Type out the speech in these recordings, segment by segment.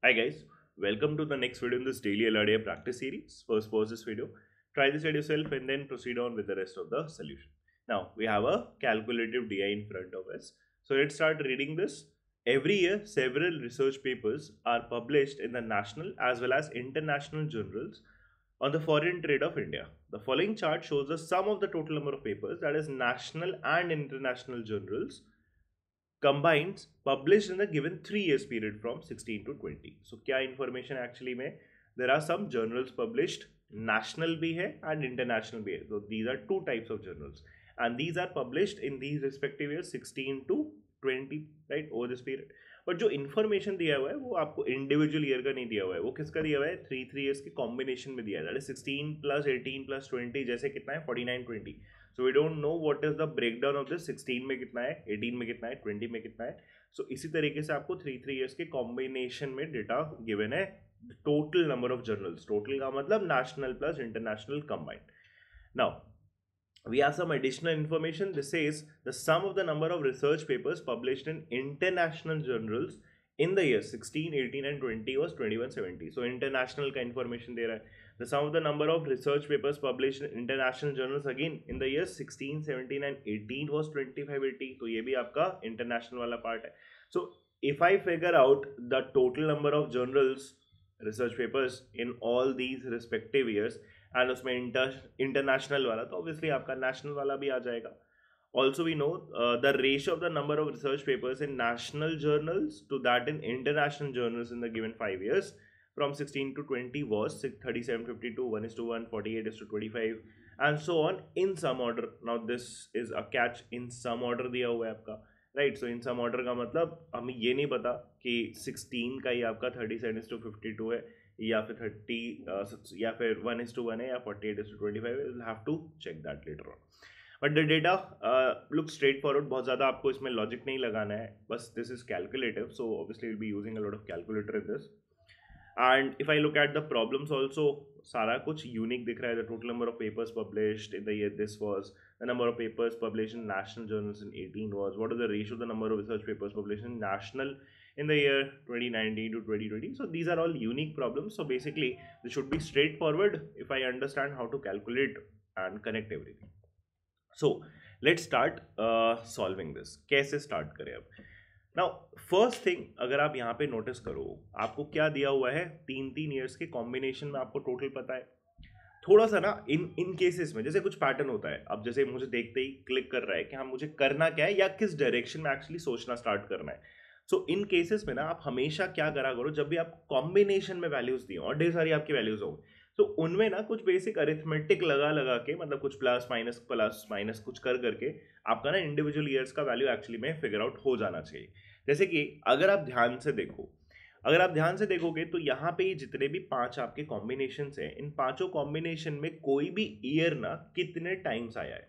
Hi guys, welcome to the next video in this daily LRDA practice series. First pause this video, try this at yourself and then proceed on with the rest of the solution. Now we have a calculative DI in front of us. So let's start reading this. Every year several research papers are published in the national as well as international journals on the foreign trade of India. The following chart shows the sum of the total number of papers, that is national and international journals combines published in the given 3 years period from 16 to 20. So क्या information actually में there are some journals published, national भी है and international भी है. So these are two types of journals and these are published in these respective years 16 to 20, right, over this period. But जो information दिया हुआ है वो आपको इंडिविजुअल ईयर का नहीं दिया हुआ है, वो किसका दिया हुआ है, थ्री ईयर्स के कॉम्बिनेशन में दिया है. 16 प्लस 18 प्लस 20 जैसे कितना है 49 20. So we don't know what is the breakdown of this. 16 में कितना है, 18 में कितना है, 20 में कितना है. सो इसी तरीके से आपको थ्री ईयर्स के कॉम्बिनेशन में डेटा गिवन है. Total number of journals, total का मतलब national plus international combined. Now we have some additional information. This says the sum of the number of research papers published in international journals in the years 16, 18 and 20 was 2170. So international का information दे रहा है. The sum of the number of research papers published in international journals again in the years 16, 17 and 18 was 2580. तो ये भी आपका international वाला part है. So if I figure out the total number of journals, research papers in all these respective years and उसमें international वाला, तो obviously आपका नेशनल वाला भी आ जाएगा. Also we know the ratio of the number of research papers in national journals to that in international journals in the given 5 years from 16 to 20 was 37:52, 1:1, 48:25 and so on in some order. Now this is a catch, in some order दिया हुआ है आपका, right. सो इन सम order का मतलब हमें ये नहीं पता कि 16 का ही आपका 37:52 है या फिर 30 या फिर 1:1 है या 48:25. Will have to check that later on. But the data look straightforward. बहुत ज़्यादा आपको इसमें लॉजिक नहीं लगाना है, बस this is calculative. So obviously will be using a lot of calculator in this. And if I look at the problems also, सारा कुछ यूनिक दिख रहा है. The total number of papers published in the year this was, the number of papers published in national journals in 18 was, what is the ratio the number of research papers published in national in the year 2019 to 2020. So these are all unique problems. So basically this should be straightforward if I understand how to calculate and connect everything. So let's start solving this. कैसे start करें अब. Now first thing, अगर आप यहाँ पे notice करो, आपको क्या दिया हुआ है, 3 years के combination में आपको total पता है. थोड़ा सा ना इन केसेस में जैसे कुछ पैटर्न होता है. अब जैसे मुझे देखते ही क्लिक कर रहा है कि हाँ मुझे करना क्या है या किस डायरेक्शन में एक्चुअली सोचना स्टार्ट करना है. सो इन केसेस में ना आप हमेशा क्या करा करो, जब भी आप कॉम्बिनेशन में वैल्यूज दिए और ढेर सारी आपकी वैल्यूज हो, तो उनमें ना कुछ बेसिक अरिथमेटिक लगा के, मतलब कुछ प्लस माइनस कुछ करके आपका ना इंडिविजुअल ईयर्स का वैल्यू एक्चुअली में फिगर आउट हो जाना चाहिए. जैसे कि अगर आप ध्यान से देखोगे तो यहाँ पे जितने भी 5 आपके कॉम्बिनेशन हैं, इन 5 कॉम्बिनेशन में कोई भी ईयर ना कितने टाइम्स आया है,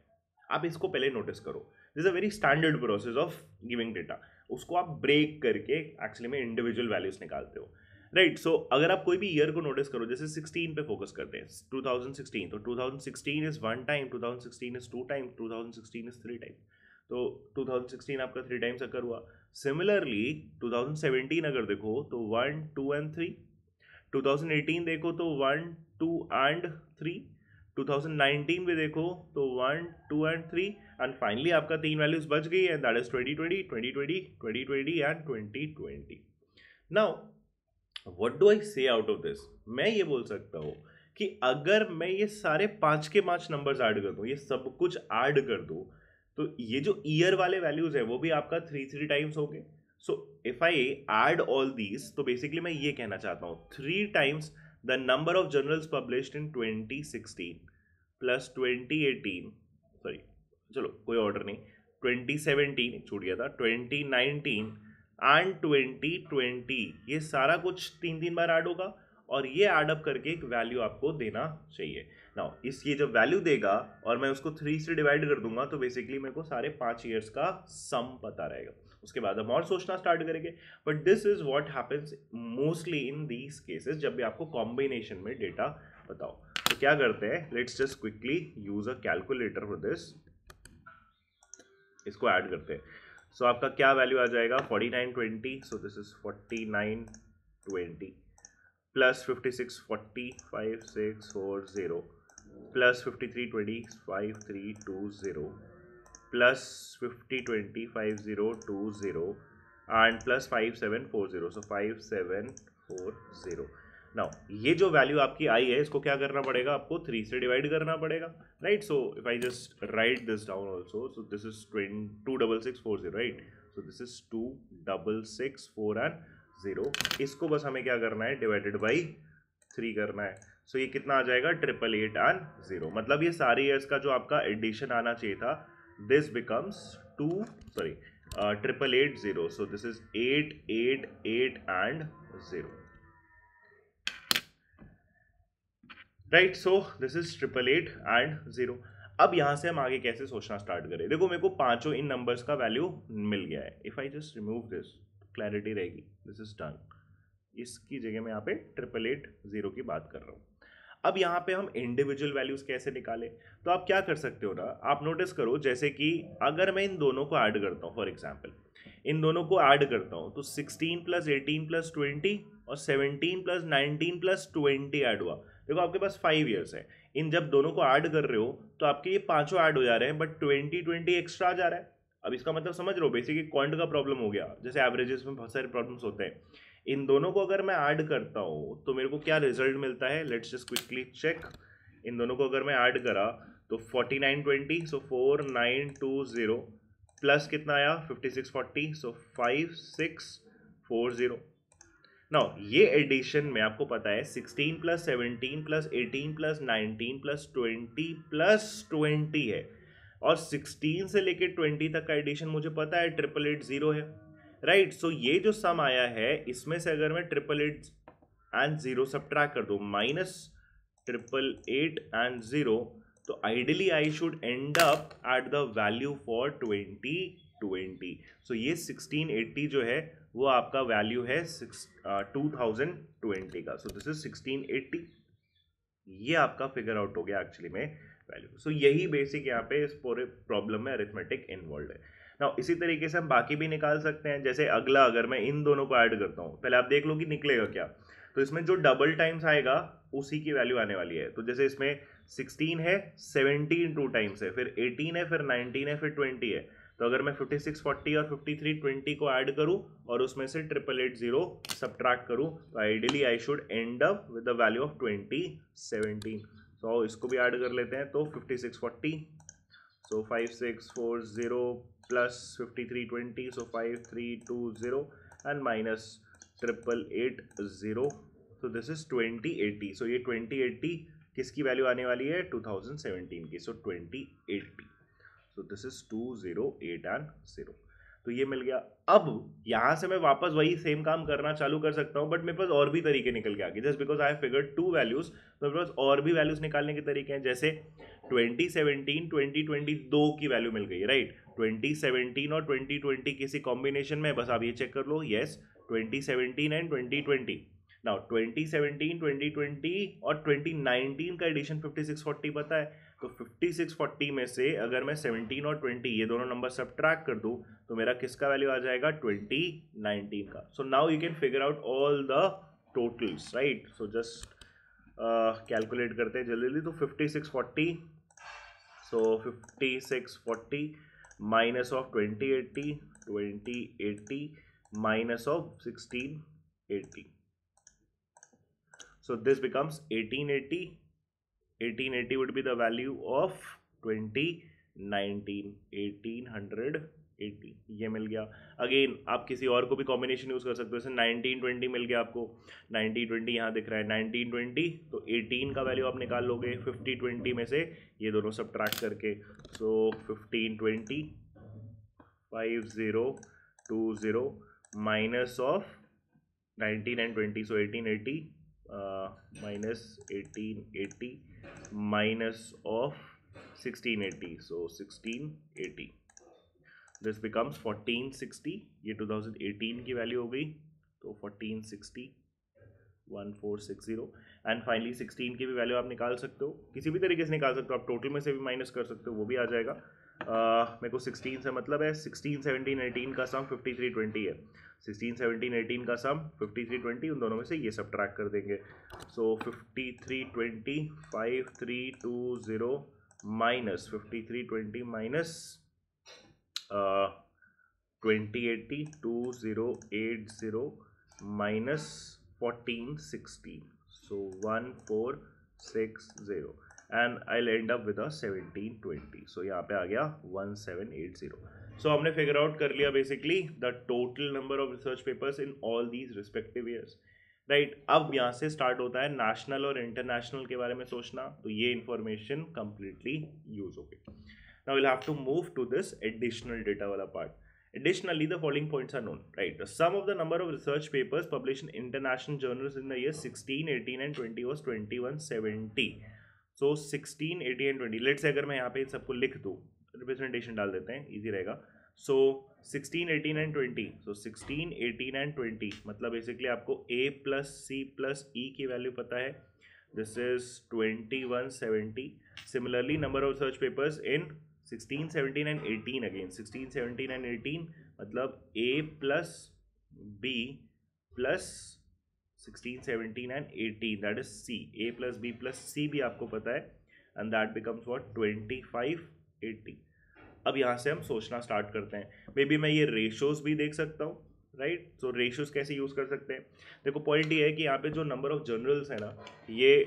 आप इसको पहले नोटिस करो. This is a very standard process of giving data. उसको आप ब्रेक करके एक्चुअली में इंडिविजुअल वैल्यूज निकालते हो, राइट. सो अगर आप कोई भी ईयर को नोटिस करो, जैसे 16 पे फोकस करते हैं, 2016, तो 2016 is 1 time, 2016 is 2 time, 2016 is 3 time. तो 2016 आपका 3 टाइम्स अकर हुआ. सिमिलरली 2017 अगर देखो तो 1, 2 and 3. 2018 देखो तो 1, 2 and 3. 2019 में देखो तो 1, 2 and 3 एंड फाइनली आपका 3 वैल्यूज बच गई है, that is 2020, 2020, 2020 and 2020. Now what do I से आउट ऑफ दिस. मैं ये बोल सकता हूँ कि अगर मैं ये सारे 5 के 5 नंबर्स ऐड कर दूँ, ये सब कुछ ऐड कर दूँ, तो ये जो ईयर वाले वैल्यूज है वो भी आपका 3 टाइम्स हो गए. So if I add all these, तो बेसिकली मैं ये कहना चाहता हूँ 3 times the number of journals published in 2016 plus 2018, sorry चलो कोई ऑर्डर नहीं, 2017 छूट गया था, 2019 एंड 2020, ये सारा कुछ 3 बार ऐड होगा और ये ऐड अप करके एक वैल्यू आपको देना चाहिए. नाउ इस ये जब वैल्यू देगा और मैं उसको 3 से डिवाइड कर दूंगा, तो बेसिकली मेरे को सारे 5 ईयर्स का सम पता रहेगा. उसके बाद हम और सोचना स्टार्ट करेंगे. But this is what happens mostly in these cases, जब भी आपको कॉम्बिनेशन में डेटा बताओ. तो क्या करते हैं, let's just quickly use a calculator for this. इसको ऐड करते हैं. सो आपका क्या वैल्यू आ जाएगा, 4920. So this is 49 20 plus 56 40 5 6 4 0 plus 53 20 5 3 2 0 plus 50 20 5 0 2 0 and plus 5 7 4 0, so 5 7 4 0. Now ये जो वैल्यू आपकी आई है इसको क्या करना पड़ेगा, आपको 3 से डिवाइड करना पड़ेगा, right. So if I just right this down also, so this is 26640, right. So this is 26640 and 0. इसको बस हमें क्या करना है, डिवाइडेड बाई 3 करना है. सो ये कितना आ जाएगा, 888 एंड 0. मतलब ये सारे ईयर्स का जो आपका एडिशन आना चाहिए था, this becomes 888 0. So this is 888 and 0. Right. So this is 888 and 0. अब यहां से हम आगे कैसे सोचना स्टार्ट करें. देखो मेरे को पांचों इन नंबर्स का वैल्यू मिल गया है. If I just remove this, clarity रहेगी. This is done. इसकी जगह मैं यहाँ पे 888 0 की बात कर रहा हूँ. अब यहाँ पे हम इंडिविजुअल वैल्यूज कैसे निकालें, तो आप क्या कर सकते हो ना, आप नोटिस करो जैसे कि अगर मैं इन दोनों को ऐड करता हूँ, फॉर एग्जांपल इन दोनों को ऐड करता हूँ, तो 16 प्लस 18 प्लस 20 और 17 प्लस 19 प्लस 20 ऐड हुआ. देखो आपके पास 5 ईयर्स है. इन जब दोनों को ऐड कर रहे हो तो आपके ये पांचों ऐड हो जा रहे हैं, बट 20 एक्स्ट्रा आ जा रहा है. अब इसका मतलब समझ रहे हो, बेसिकली क्वांट का प्रॉब्लम हो गया. जैसे एवरेजेस में बहुत सारे प्रॉब्लम्स होते हैं. इन दोनों को अगर मैं ऐड करता हूँ तो मेरे को क्या रिजल्ट मिलता है, लेट्स जस्ट क्विकली चेक. इन दोनों को अगर मैं ऐड करा तो 4920, सो 4920 प्लस कितना आया 5640, सो 5640. नाउ ये एडिशन में आपको पता है 16 plus 17 plus 18 plus 19 plus 20 plus 20 है, और 16 से लेके 20 तक का एडिशन मुझे पता है 888 है, राइट. सो ये जो सम आया है इसमें से अगर मैं 888 एंड 0 सब्ट्रैक्ट कर दूं, माइनस 888 एंड 0, तो ideally I should and up at the value for 2020. सो ये 1680 जो है वो आपका वैल्यू है 2020 का. So this is 1680. ये आपका फिगर आउट हो गया एक्चुअली में वैल्यू. सो यही बेसिक यहाँ पे इस पूरे प्रॉब्लम में अरिथमेटिक इन्वॉल्व है. नाउ इसी तरीके से हम बाकी भी निकाल सकते हैं. जैसे अगला अगर मैं इन दोनों को ऐड करता हूँ, पहले आप देख लो कि निकलेगा क्या. तो इसमें जो डबल टाइम्स आएगा उसी की वैल्यू आने वाली है. तो जैसे इसमें 16 है, 17 टू टाइम्स है, फिर 18 है, फिर 19 है, फिर 20 है. तो अगर मैं 5640 और 5320 को ऐड करूं और उसमें से 888 सब्ट्रैक्ट करूं, तो ideally I should and up with the value of 2017. सो इसको भी ऐड कर लेते हैं. तो 5640, सो 5640 plus 5320, so 5320 and minus 888 so this is 2080. so ये 2080 किसकी वैल्यू आने वाली है, 2017 की. so 2080, so this is 208 and 0. तो ये मिल गया. अब यहां से मैं वापस वही सेम काम करना चालू कर सकता हूं, बट मेरे पास और भी तरीके निकल के आ गए. Just because I have figured 2 values, तो मेरे पास और भी वैल्यूज निकालने के तरीके हैं. जैसे 2017 2020 दो की वैल्यू मिल गई, राइट. 2017 और 2020 किसी कॉम्बिनेशन में, बस आप ये चेक कर लो. Yes, 2017 and 2020. नाउ 2017 2020 और 2019 का एडिशन 5640 पता है. तो 5640 में से अगर मैं 17 और 20 ये दोनों नंबर सब्ट्रैक्ट कर दूं, तो मेरा किसका वैल्यू आ जाएगा, 2019 का. So now you can figure out all the totals, right. So just calculate करते हैं जल्दी. तो 5640, सो 5640 minus of 2080 minus of 1680. So this becomes 1880 would be the value of 2019, 1880. ये मिल गया. अगेन आप किसी और को भी कॉम्बिनेशन यूज कर सकते हो. जैसे 1920 मिल गया आपको. 1920 यहाँ दिख रहा है 1920, तो 18 का वैल्यू आप निकाल लोगे 5020 में से ये दोनों सब्ट्रैक्ट करके. सो 1520 5020 minus of 19 and 20, so 1880 minus 1880 minus of 1680, so 1680. This becomes 1460. ये 2018 की वैल्यू हो गई, तो 1460 1460. एंड फाइनली 16 की भी वैल्यू आप निकाल सकते हो, किसी भी तरीके से निकाल सकते हो. आप टोटल में से भी माइनस कर सकते हो, वो भी आ जाएगा. मेरे को 16 से मतलब है 16 17 18 का सम 5320 है. 16, 17, 18 का सम 53, 20, उन दोनों में से ये सब ट्रैक कर देंगे. सो 53, 20, 5, 3, 2, 0 minus 53, 20 minus 20, 80, 2, 0, 8, 0 minus 14, 16. So 1, 4, 6, 0 and I'll end up with a 17, 20. So यहाँ पे आ गया 1780. So हमने figure out कर लिया basically the total number of research papers in all these respective years. Right अब यहाँ से स्टार्ट होता है नेशनल और इंटरनेशनल के बारे में सोचना. तो ये इंफॉर्मेशन कंप्लीटली यूज हो गई. Now will have to move to this additional data वाला part. Additionally, the following points are known, right? The sum of the number of research papers published in international journals in the years 16, 18 and 20 was 2170. So 16, 18 and 20. Let's say अगर मैं यहाँ पे सबको लिख दूँ, representation डाल देते हैं, easy रहेगा. So 16, 18 and 20. So 16, 18 and 20 मतलब basically आपको A plus C plus E की वैल्यू पता है. This is 2170. Similarly, number of research papers in 16, 17 and 18 again. 16, 17 and 18 मतलब A plus B plus 16, 17 and 18 that is C. A plus B plus C भी आपको पता है and that becomes what 25, 80. अब यहाँ से हम सोचना स्टार्ट करते हैं. मे बी मैं ये रेशोज भी देख सकता हूँ, राइट. सो रेशोज कैसे यूज़ कर सकते हैं. देखो पॉइंट ये है कि यहाँ पे जो नंबर ऑफ जर्नल्स है ना, ये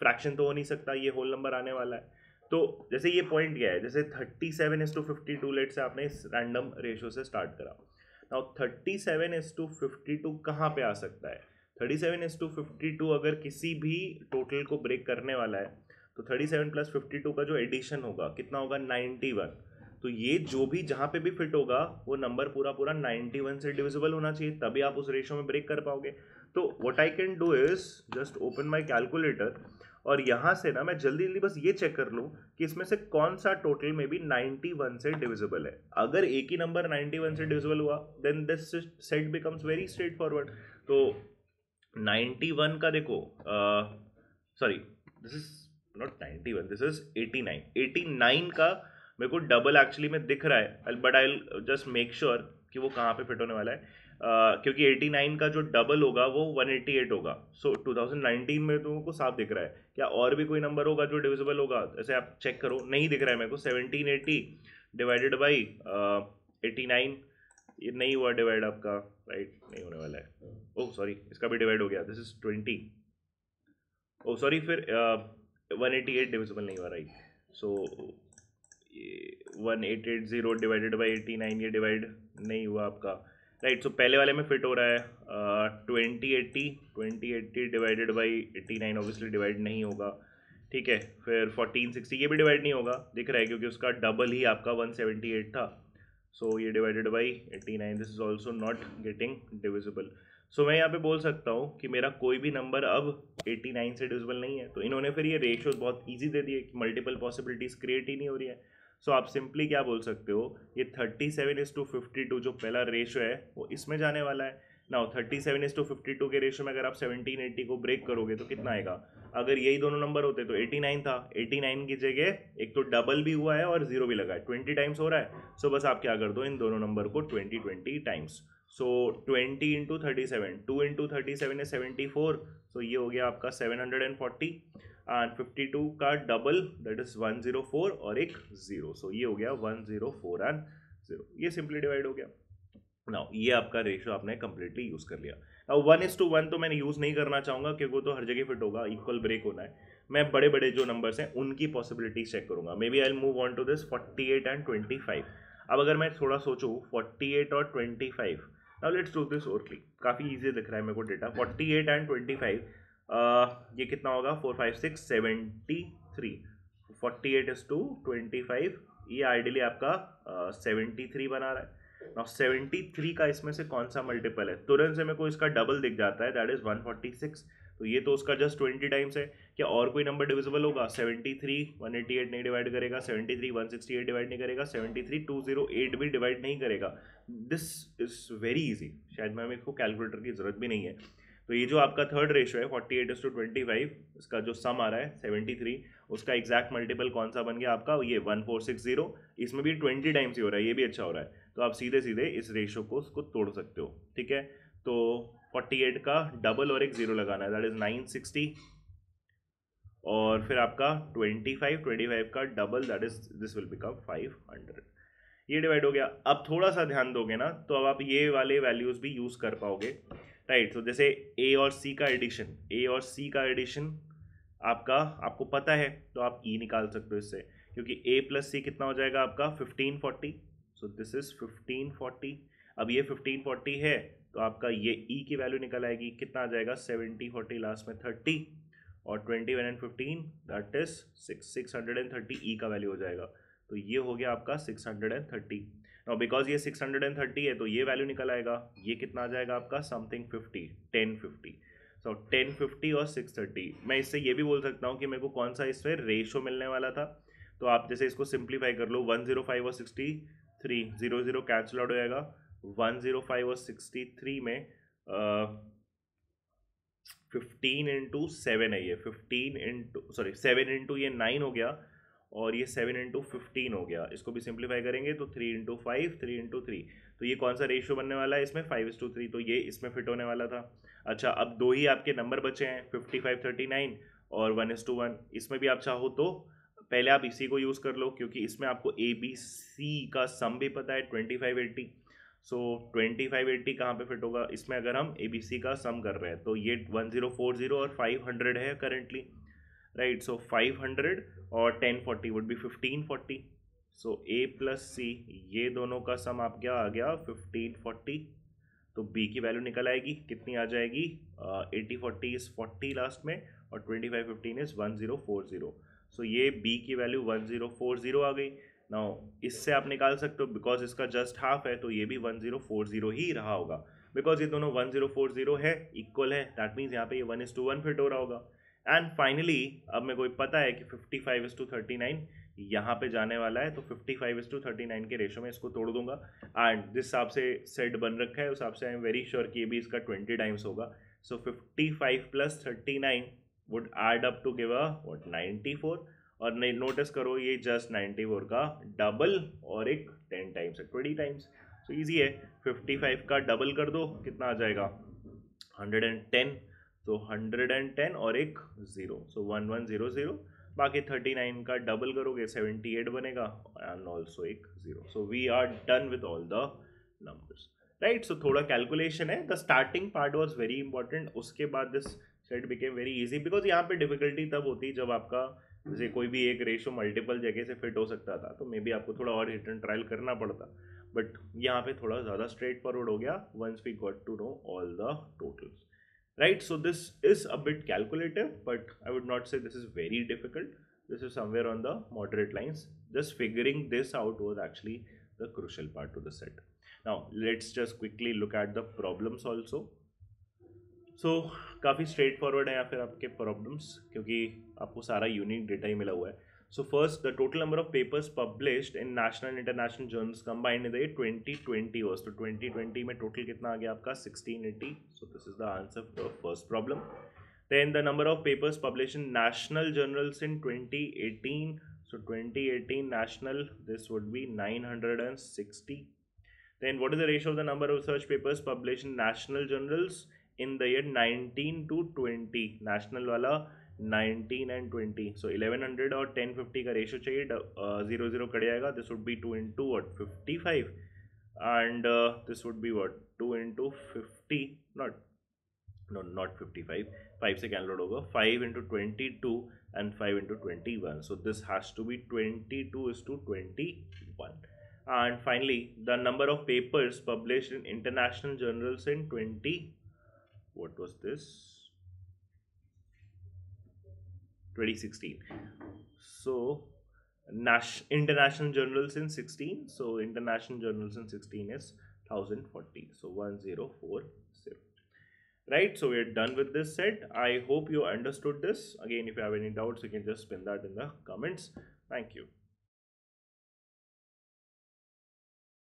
फ्रैक्शन तो हो नहीं सकता, ये होल नंबर आने वाला है. तो जैसे ये पॉइंट क्या है, जैसे 37:52 लेट से आपने इस रैंडम रेशो से स्टार्ट करा. नाउ 37:52 कहाँ पे आ सकता है. 37:52 अगर किसी भी टोटल को ब्रेक करने वाला है तो 37 + 52 का जो एडिशन होगा कितना होगा 91. तो ये जो भी जहाँ पे भी फिट होगा वो नंबर पूरा पूरा 91 से डिविजिबल होना चाहिए, तभी आप उस रेशो में ब्रेक कर पाओगे. तो what I can do is just open my calculator और यहाँ से ना मैं जल्दी जल्दी बस ये चेक कर लूँ कि इसमें से कौन सा टोटल में भी 91 से डिविजिबल है. अगर एक ही नंबर 91 से डिविजिबल हुआ then this set becomes very straightforward. तो 91 का देखो, sorry this is not 91, this is 89. 89 का मेरे को डबल एक्चुअली में दिख रहा है, but I will just make sure कि वो कहाँ पे फिट होने वाला है. क्योंकि 89 का जो डबल होगा वो 188 होगा. सो 2019 में तुमको को साफ दिख रहा है. क्या और भी कोई नंबर होगा जो डिविजिबल होगा? ऐसे आप चेक करो, नहीं दिख रहा है मेरे को. 1780 डिवाइडेड बाई 89 ये नहीं हुआ डिवाइड आपका, राइट. नहीं होने वाला है. ओह सॉरी, इसका भी डिवाइड हो गया. This is 20. ओह सॉरी, फिर 188 डिविजिबल नहीं हुआ, राइट. सो 1880 डिवाइडेड बाई 89 ये डिवाइड नहीं हुआ आपका, राइट. सो पहले वाले में फिट हो रहा है 2080 डिवाइडेड बाई 89 ऑब्वियसली डिवाइड नहीं होगा, ठीक है. फिर 1460 ये भी डिवाइड नहीं होगा, दिख रहा है क्योंकि उसका डबल ही आपका 178 था. सो ये divided by 89, this is also not getting divisible. So मैं यहाँ पे बोल सकता हूँ कि मेरा कोई भी नंबर अब 89 से डिविजिबल नहीं है. तो इन्होंने फिर ये रेशियोज बहुत ईजी दे दिए कि मल्टीपल पॉसिबिलिटीज क्रिएट ही नहीं हो रही है. सो आप सिंपली क्या बोल सकते हो, ये 37:52 जो पहला रेशो है वो इसमें जाने वाला है. नाउ 37:52 के रेशो में अगर आप 1780 को ब्रेक करोगे तो कितना आएगा. अगर यही दोनों नंबर होते तो 89 था. 89 की जगह एक तो डबल भी हुआ है और जीरो भी लगा है, 20 टाइम्स हो रहा है. सो बस आप क्या कर दो, इन दोनों नंबर को 20 टाइम्स. So 20 × 37, 2 × 37 is 74. सो ये हो गया आपका 740 एंड 52 का डबल दैट इज 104 और एक 0. सो ये हो गया 104 एंड 0. ये सिंपली डिवाइड हो गया. नाउ ये आपका रेशियो आपने कंप्लीटली यूज कर लिया. नाउ 1:1 तो मैंने यूज नहीं करना चाहूँगा क्योंकि वो तो हर जगह फिट होगा, इक्वल ब्रेक होना है. मैं बड़े बड़े जो नंबर्स हैं उनकी पॉसिबिलिटीज चेक करूंगा. Maybe I will move on to this 48 and 25. अब अगर मैं थोड़ा सोचूं 48 और 25, now let's do this orally. काफ़ी ईजी दिख रहा है मेरे को डेटा. 48 एंड 25 ये कितना होगा, 4, 5, 6, 73. 48:25 ये आइडियली आपका 73 बना रहा है. नाउ 73 का इसमें से कौन सा मल्टीपल है, तुरंत से मेरे को इसका डबल दिख जाता है, दैट इज 146. तो ये तो उसका जस्ट 20 टाइम्स है. क्या और कोई नंबर डिविजिबल होगा? 73 188 नहीं डिवाइड करेगा, 73 168 डिवाइड नहीं करेगा, 73 208 भी डिवाइड नहीं करेगा. This is very easy. शायद मैं मेरे को कैलकुलेटर की जरूरत भी नहीं है. तो ये जो आपका थर्ड रेशो है 48:25, इसका जो सम आ रहा है 73, उसका एग्जैक्ट मल्टीपल कौन सा बन गया आपका, ये 1460. इसमें भी 20 टाइम्स ही हो रहा है, ये भी अच्छा हो रहा है. तो आप सीधे सीधे इस रेशो को उसको तोड़ सकते हो, ठीक है। तो 48 का डबल और एक 0 लगाना है, दैट इज 960, और फिर आपका 25 का double, that is this will become 500। ये डिवाइड हो गया। अब थोड़ा सा ध्यान दोगे ना तो अब आप ये वाले वैल्यूज भी यूज कर पाओगे, राइट। तो जैसे ए और सी का एडिशन आपको पता है, तो आप ई निकाल सकते हो इससे, क्योंकि ए प्लस सी कितना हो जाएगा आपका 1540। So this is 1540। अब ये 1540 है तो आपका ये ई की वैल्यू निकल आएगी, कितना आ जाएगा 70 40 लास्ट में 30, और 21 एंड 15 दैट इज 630 ई का वैल्यू हो जाएगा। तो ये हो गया आपका 630। नाउ बिकॉज ये 630 है तो ये वैल्यू निकल आएगा, ये कितना आ जाएगा आपका समथिंग 1050। सो 1050 और 630। मैं इससे ये भी बोल सकता हूँ कि मेरे को कौन सा इसमें रेशो मिलने वाला था। तो आप जैसे इसको सिंप्लीफाई कर लो, 105 और 63 0 0 कैंसिल आउट हो जाएगा। 105 और 63 में 15 इंटू 7 है, ये 7 इंटू ये 9 हो गया, और ये 7 इंटू 15 हो गया। इसको भी सिंप्लीफाई करेंगे तो 3 इंटू 5 3 इंटू 3। तो ये कौन सा रेशियो बनने वाला है इसमें 5:3, तो ये इसमें फिट होने वाला था। अच्छा, अब दो ही आपके नंबर बचे हैं 55 39 और 1:1। इसमें भी आप चाहो तो पहले आप इसी को यूज़ कर लो, क्योंकि इसमें आपको ए बी सी का सम भी पता है 25 80। सो 25 80 कहाँ पे फिट होगा इसमें, अगर हम ए बी सी का सम कर रहे हैं तो ये 1040 और 500 है करेंटली, राइट। सो 500 और 1040 would be 1540। So a plus c ये दोनों का सम आप क्या आ गया 1540। तो बी की वैल्यू निकल आएगी, कितनी आ जाएगी 80 40 इज 40 लास्ट में, और 25 15 इज 1040। सो ये बी की वैल्यू 1040 आ गई। नाउ इससे आप निकाल सकते हो, बिकॉज इसका जस्ट हाफ है तो ये भी 1040 ही रहा होगा, बिकॉज ये दोनों 1040 है, इक्वल है, दैट मीन्स यहाँ पे ये 1:1 फिट हो रहा होगा। एंड फाइनली अब मेरे को पता है कि 55:39 यहाँ पे जाने वाला है, तो 55:39 के रेशो में इसको तोड़ दूंगा। एंड जिस हिसाब से सेट बन रखा है उस हिसाब से आई एम वेरी श्योर कि ये भी इसका 20 टाइम्स होगा। So 55 + 39 would add up to give a what 94। और नहीं, नोटिस करो ये जस्ट 94 का डबल और एक 10 टाइम्स है, 20 टाइम्स। सो ईजी है, 55 का डबल कर दो, कितना आ जाएगा 110। तो 110 और एक 0, सो 1100। बाकी 39 का डबल करोगे 78 बनेगा, एंड ऑल्सो एक 0। So we are done with all the numbers, right. So थोड़ा कैलकुलेशन है, the starting part was very important, उसके बाद this set became very easy, because यहाँ पे डिफिकल्टी तब होती जब आपका जैसे कोई भी एक रेशो मल्टीपल जगह से फिट हो सकता था, तो मे बी आपको थोड़ा और हिट एंड ट्रायल करना पड़ता, बट यहाँ पे थोड़ा ज़्यादा स्ट्रेट फॉरवर्ड हो गया once we got to know all the totals, right? So this is a bit calculative, but I would not say this is very difficult. This is somewhere on the moderate lines. Just figuring this out was actually the crucial part to the set. Now let's just quickly look at the problems also. So काफ़ी straight forward है या फिर आपके problems, क्योंकि आपको सारा unique data ही मिला हुआ है। So first, the total number of papers published in national and international journals combined in the year 2020 was, तो 2020 में total कितना आ गया आपका 1680. So this is the answer for the first problem. Then the number of papers published in national journals in 2018. So 2018 national, this would be 960. Then what is the ratio of the number of research papers published in national journals in the year 19 to 20? National वाला 19 and 20, so 1100 और 1050 का ratio चाहिए, 0 0 cut जाएगा, this would be 2 into what 55, and this would be what 2 into 50, not 55, 5 से cancel होगा, 5 into 22 and 5 into 21, so this has to be 22:21. And finally, the number of papers published in international journals in 2016. So international journals in 16, so international journals in 16 is 1040, so 1040, right? So we're done with this set. I hope you understood this. Again, if you have any doubts you can just pin that in the comments. Thank you.